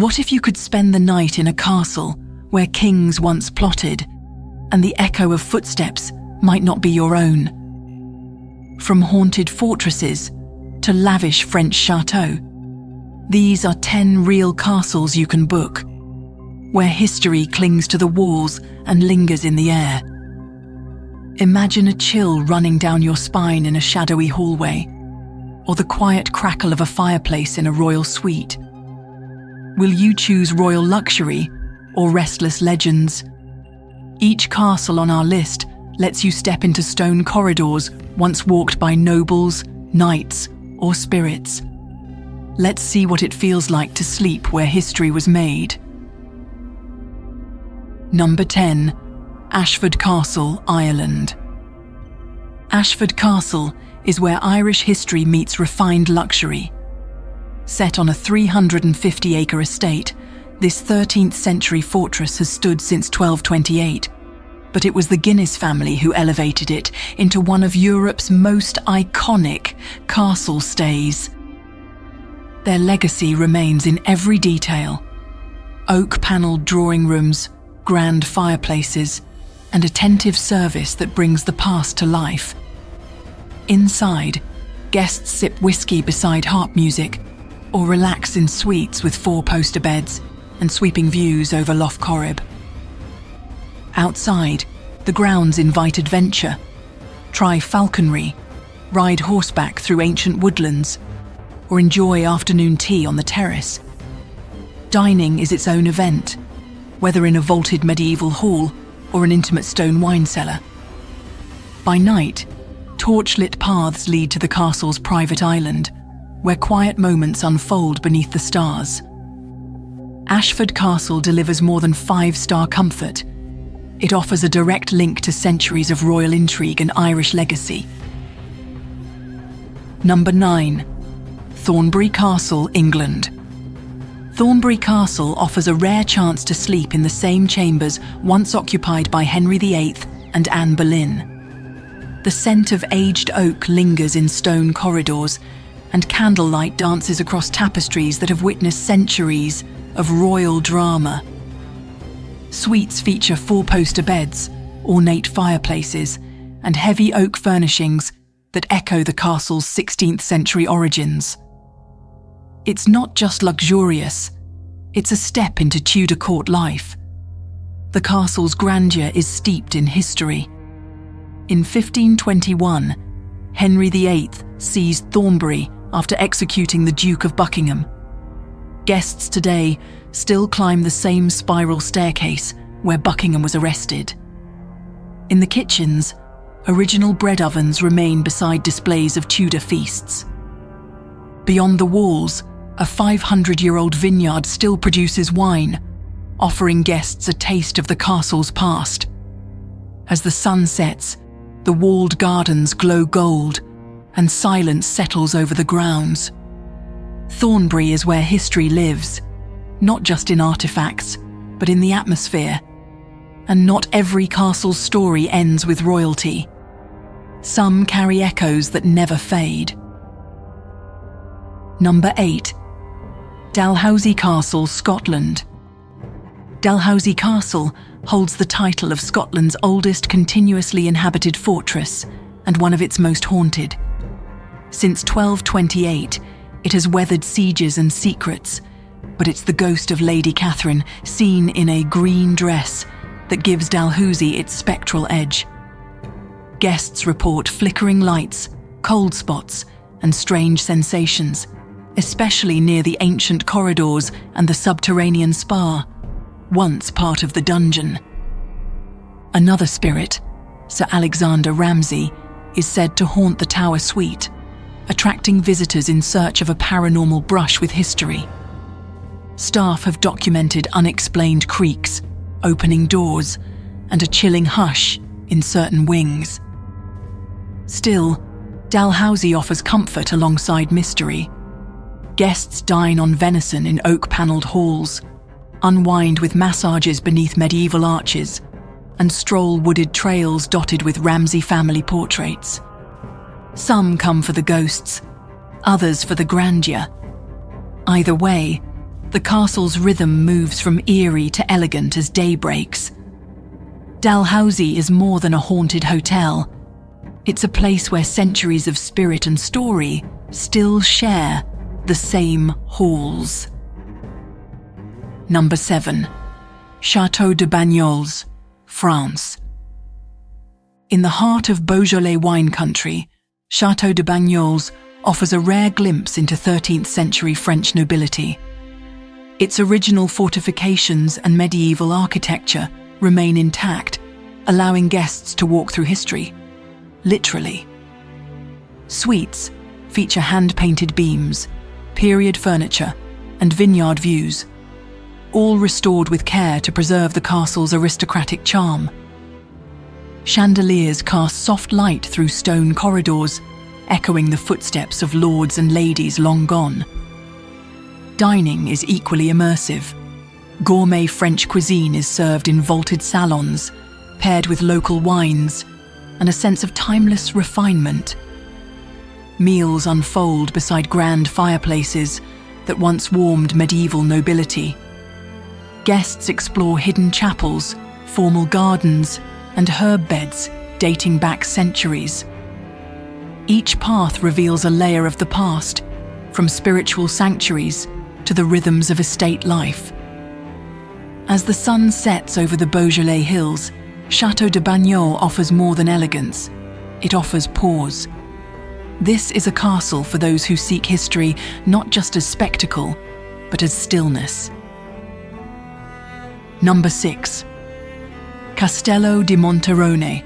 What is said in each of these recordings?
What if you could spend the night in a castle where kings once plotted, and the echo of footsteps might not be your own? From haunted fortresses to lavish French chateaux, these are 10 real castles you can book, where history clings to the walls and lingers in the air. Imagine a chill running down your spine in a shadowy hallway, or the quiet crackle of a fireplace in a royal suite. Will you choose royal luxury or restless legends? Each castle on our list lets you step into stone corridors once walked by nobles, knights, or spirits. Let's see what it feels like to sleep where history was made. Number 10. Ashford Castle, Ireland. Ashford Castle is where Irish history meets refined luxury. Set on a 350-acre estate, this 13th century fortress has stood since 1228, but it was the Guinness family who elevated it into one of Europe's most iconic castle stays. Their legacy remains in every detail: oak-panelled drawing rooms, grand fireplaces, and attentive service that brings the past to life. Inside, guests sip whiskey beside harp music, or relax in suites with 4-poster beds and sweeping views over Lough Corrib. Outside, the grounds invite adventure. Try falconry, ride horseback through ancient woodlands, or enjoy afternoon tea on the terrace. Dining is its own event, whether in a vaulted medieval hall or an intimate stone wine cellar. By night, torchlit paths lead to the castle's private island, where quiet moments unfold beneath the stars. Ashford Castle delivers more than 5-star comfort. It offers a direct link to centuries of royal intrigue and Irish legacy. Number 9. Thornbury Castle, England. Thornbury Castle offers a rare chance to sleep in the same chambers once occupied by Henry VIII and Anne Boleyn. The scent of aged oak lingers in stone corridors, and candlelight dances across tapestries that have witnessed centuries of royal drama. Suites feature 4-poster beds, ornate fireplaces, and heavy oak furnishings that echo the castle's 16th century origins. It's not just luxurious, it's a step into Tudor court life. The castle's grandeur is steeped in history. In 1521, Henry VIII seized Thornbury after executing the Duke of Buckingham. Guests today still climb the same spiral staircase where Buckingham was arrested. In the kitchens, original bread ovens remain beside displays of Tudor feasts. Beyond the walls, a 500-year-old vineyard still produces wine, offering guests a taste of the castle's past. As the sun sets, the walled gardens glow gold, and silence settles over the grounds. Thornbury is where history lives, not just in artifacts, but in the atmosphere. And not every castle's story ends with royalty. Some carry echoes that never fade. Number 8. Delhausy Castle, Scotland. Delhausy Castle holds the title of Scotland's oldest continuously inhabited fortress and one of its most haunted. Since 1228, it has weathered sieges and secrets, but it's the ghost of Lady Catherine, seen in a green dress, that gives Delhausy its spectral edge. Guests report flickering lights, cold spots, and strange sensations, especially near the ancient corridors and the subterranean spa, once part of the dungeon. Another spirit, Sir Alexander Ramsay, is said to haunt the Tower Suite, attracting visitors in search of a paranormal brush with history. Staff have documented unexplained creaks, opening doors, and a chilling hush in certain wings. Still, Delhausy offers comfort alongside mystery. Guests dine on venison in oak-panelled halls, unwind with massages beneath medieval arches, and stroll wooded trails dotted with Ramsay family portraits. Some come for the ghosts, others for the grandeur. Either way, The castle's rhythm moves from eerie to elegant as day breaks. Delhausy is more than a haunted hotel. It's a place where centuries of spirit and story still share the same halls. Number 7. Chateau de Bagnols, France. In the heart of Beaujolais wine country, Chateau de Bagnols offers a rare glimpse into 13th century French nobility. Its original fortifications and medieval architecture remain intact, allowing guests to walk through history, literally. Suites feature hand-painted beams, period furniture, and vineyard views, all restored with care to preserve the castle's aristocratic charm. Chandeliers cast soft light through stone corridors, echoing the footsteps of lords and ladies long gone. Dining is equally immersive. Gourmet French cuisine is served in vaulted salons, paired with local wines, and a sense of timeless refinement. Meals unfold beside grand fireplaces that once warmed medieval nobility. Guests explore hidden chapels, formal gardens, and herb beds dating back centuries. Each path reveals a layer of the past, from spiritual sanctuaries to the rhythms of estate life. As the sun sets over the Beaujolais hills, Chateau de Bagnols offers more than elegance. It offers pause. This is a castle for those who seek history not just as spectacle, but as stillness. Number 6. Castello di Montterone,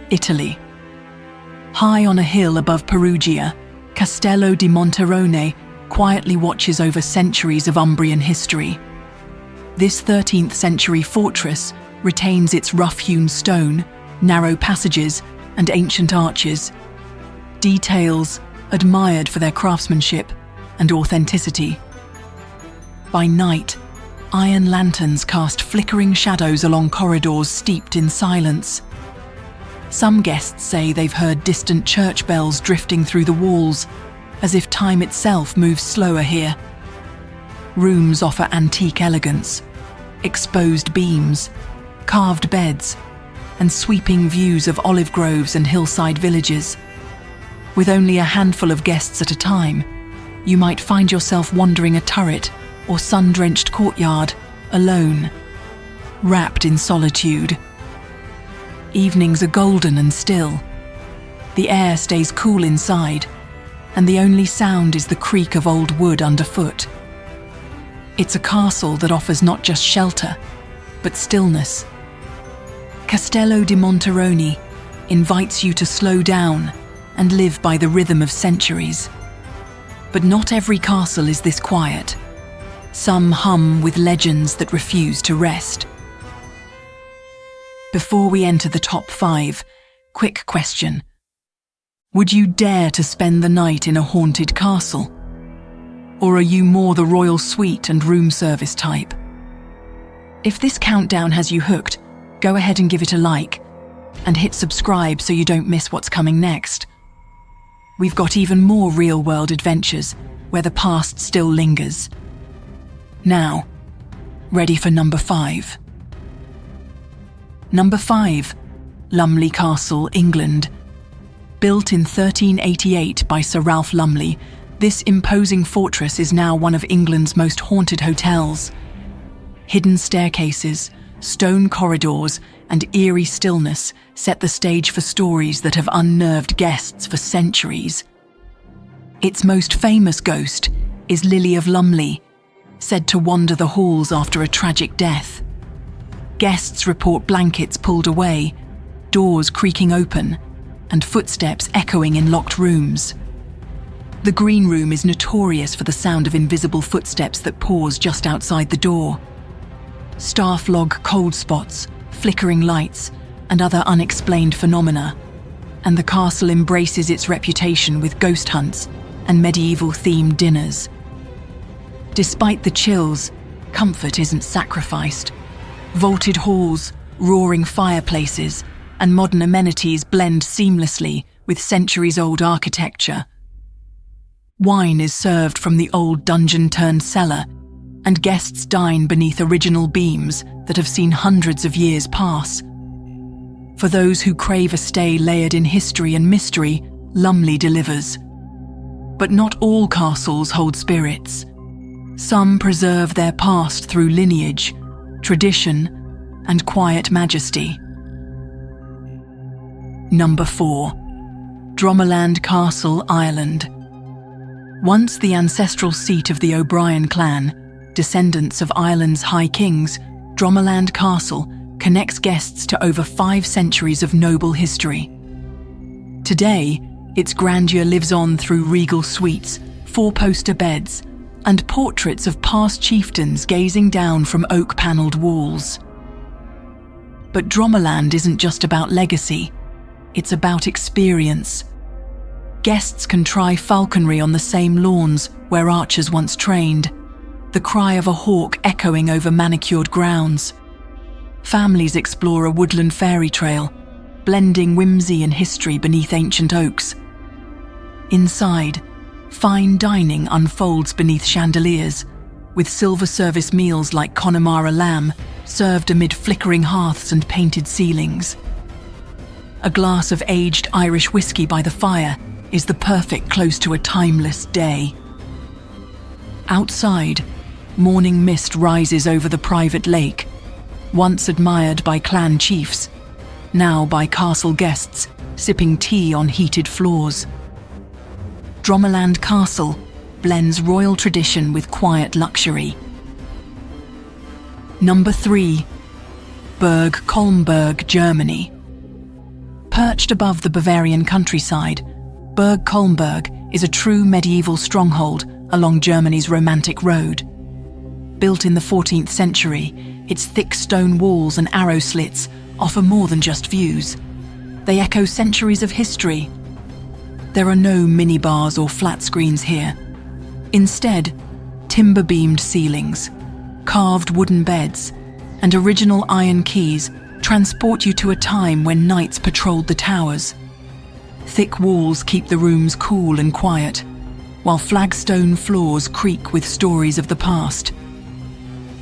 Italy. High on a hill above Perugia, Castello di Montterone quietly watches over centuries of Umbrian history. This 13th century fortress retains its rough-hewn stone, narrow passages, and ancient arches, details admired for their craftsmanship and authenticity. By night, iron lanterns cast flickering shadows along corridors steeped in silence. Some guests say they've heard distant church bells drifting through the walls, as if time itself moves slower here. Rooms offer antique elegance, exposed beams, carved beds, and sweeping views of olive groves and hillside villages. With only a handful of guests at a time, you might find yourself wandering a turret or sun-drenched courtyard, alone, wrapped in solitude. Evenings are golden and still. The air stays cool inside, and the only sound is the creak of old wood underfoot. It's a castle that offers not just shelter, but stillness. Castello di Montterone invites you to slow down and live by the rhythm of centuries. But not every castle is this quiet. Some hum with legends that refuse to rest. Before we enter the top 5, quick question. Would you dare to spend the night in a haunted castle? Or are you more the royal suite and room service type? If this countdown has you hooked, go ahead and give it a like, and hit subscribe so you don't miss what's coming next. We've got even more real-world adventures where the past still lingers. Now, ready for number 5. Number 5, Lumley Castle, England. Built in 1388 by Sir Ralph Lumley, this imposing fortress is now one of England's most haunted hotels. Hidden staircases, stone corridors, and eerie stillness set the stage for stories that have unnerved guests for centuries. Its most famous ghost is Lily of Lumley, said to wander the halls after a tragic death. Guests report blankets pulled away, doors creaking open, and footsteps echoing in locked rooms. The green room is notorious for the sound of invisible footsteps that pause just outside the door. Staff log cold spots, flickering lights, and other unexplained phenomena, and the castle embraces its reputation with ghost hunts and medieval-themed dinners. Despite the chills, comfort isn't sacrificed. Vaulted halls, roaring fireplaces, and modern amenities blend seamlessly with centuries-old architecture. Wine is served from the old dungeon-turned cellar, and guests dine beneath original beams that have seen hundreds of years pass. For those who crave a stay layered in history and mystery, Lumley delivers. But not all castles hold spirits. Some preserve their past through lineage, tradition, and quiet majesty. Number 4. Dramalland Castle, Ireland. Once the ancestral seat of the O'Brien clan, descendants of Ireland's High Kings, Dramalland Castle connects guests to over 5 centuries of noble history. Today, its grandeur lives on through regal suites, 4-poster beds, and portraits of past chieftains gazing down from oak-panelled walls. But Dramalland isn't just about legacy, it's about experience. Guests can try falconry on the same lawns where archers once trained, the cry of a hawk echoing over manicured grounds. Families explore a woodland fairy trail, blending whimsy and history beneath ancient oaks. Inside, fine dining unfolds beneath chandeliers, with silver service meals like Connemara lamb served amid flickering hearths and painted ceilings. A glass of aged Irish whiskey by the fire is the perfect close to a timeless day. Outside, morning mist rises over the private lake, once admired by clan chiefs, now by castle guests sipping tea on heated floors. Dramalland Castle blends royal tradition with quiet luxury. Number 3. Berg, Colberg, Germany. Perched above the Bavarian countryside, Berg Colberg is a true medieval stronghold along Germany's Romantic Road. Built in the 14th century, its thick stone walls and arrow slits offer more than just views. They echo centuries of history. There are no minibars or flat screens here. Instead, timber-beamed ceilings, carved wooden beds, and original iron keys transport you to a time when knights patrolled the towers. Thick walls keep the rooms cool and quiet, while flagstone floors creak with stories of the past.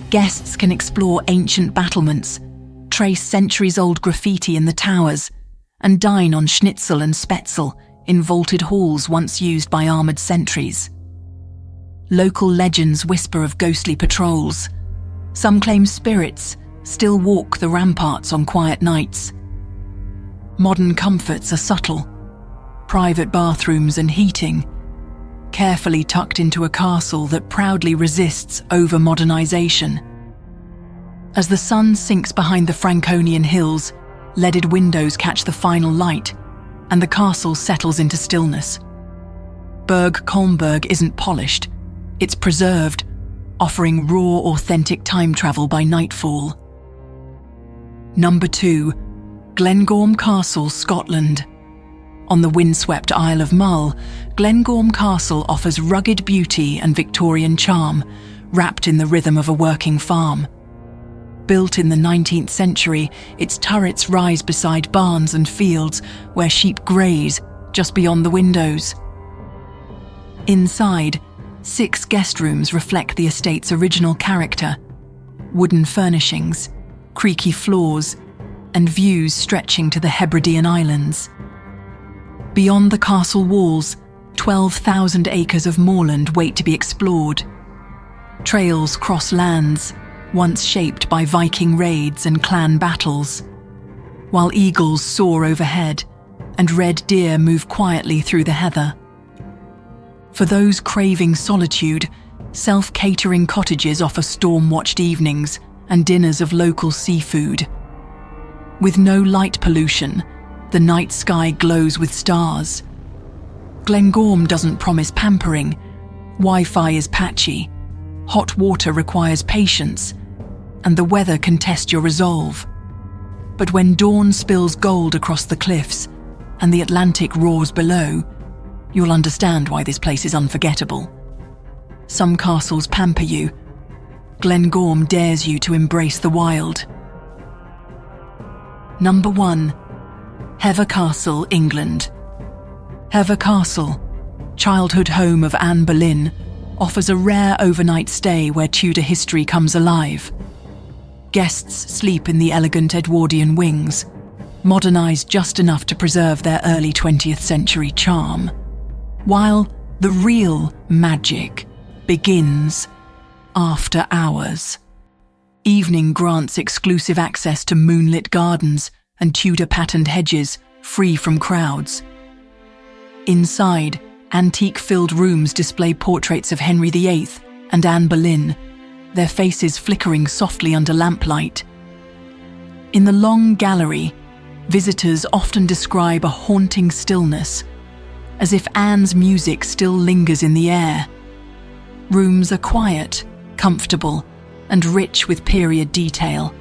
Guests can explore ancient battlements, trace centuries-old graffiti in the towers, and dine on schnitzel and spätzle in vaulted halls once used by armoured sentries. Local legends whisper of ghostly patrols. Some claim spirits still walk the ramparts on quiet nights. Modern comforts are subtle. Private bathrooms and heating, carefully tucked into a castle that proudly resists over-modernisation. As the sun sinks behind the Franconian hills, leaded windows catch the final light, and the castle settles into stillness. Berg Colberg isn't polished, it's preserved, offering raw, authentic time travel by nightfall. Number 2. Glenorm Castle, Scotland. On the windswept Isle of Mull, Glenorm Castle offers rugged beauty and Victorian charm, wrapped in the rhythm of a working farm. Built in the 19th century, its turrets rise beside barns and fields where sheep graze just beyond the windows. Inside, 6 guest rooms reflect the estate's original character: wooden furnishings, creaky floors, and views stretching to the Hebridean Islands. Beyond the castle walls, 12,000 acres of moorland wait to be explored. Trails cross lands, once shaped by Viking raids and clan battles, while eagles soar overhead and red deer move quietly through the heather. For those craving solitude, self-catering cottages offer storm-watched evenings and dinners of local seafood. With no light pollution, the night sky glows with stars. Glenorm doesn't promise pampering. Wi-Fi is patchy, hot water requires patience, and the weather can test your resolve. But when dawn spills gold across the cliffs and the Atlantic roars below, you'll understand why this place is unforgettable. Some castles pamper you. Glenorm dares you to embrace the wild. Number 1. Hea Castle, England. Hea Castle, childhood home of Anne Boleyn, offers a rare overnight stay where Tudor history comes alive. Guests sleep in the elegant Edwardian wings, modernised just enough to preserve their early 20th century charm, while the real magic begins after hours. Evening grants exclusive access to moonlit gardens and Tudor-patterned hedges free from crowds. Inside, antique-filled rooms display portraits of Henry VIII and Anne Boleyn, their faces flickering softly under lamplight. In the long gallery, visitors often describe a haunting stillness, as if Anne's music still lingers in the air. Rooms are quiet, comfortable, and rich with period detail.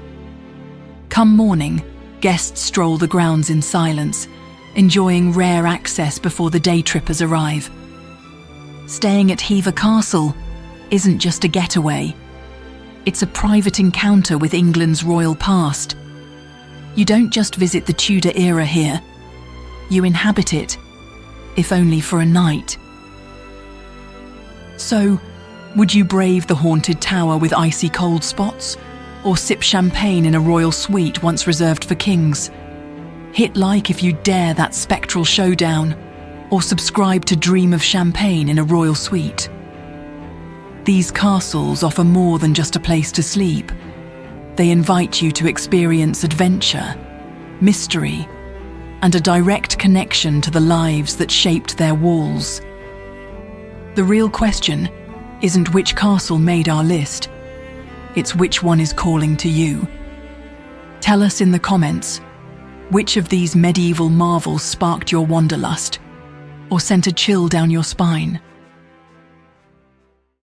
Come morning, guests stroll the grounds in silence, enjoying rare access before the day trippers arrive. Staying at Hea Castle isn't just a getaway. It's a private encounter with England's royal past. You don't just visit the Tudor era here, you inhabit it, if only for a night. So, would you brave the haunted tower with icy cold spots, or sip champagne in a royal suite once reserved for kings? Hit like if you dare that spectral showdown, or subscribe to dream of champagne in a royal suite. These castles offer more than just a place to sleep. They invite you to experience adventure, mystery, and a direct connection to the lives that shaped their walls. The real question isn't which castle made our list, it's which one is calling to you. Tell us in the comments, which of these medieval marvels sparked your wanderlust, or sent a chill down your spine?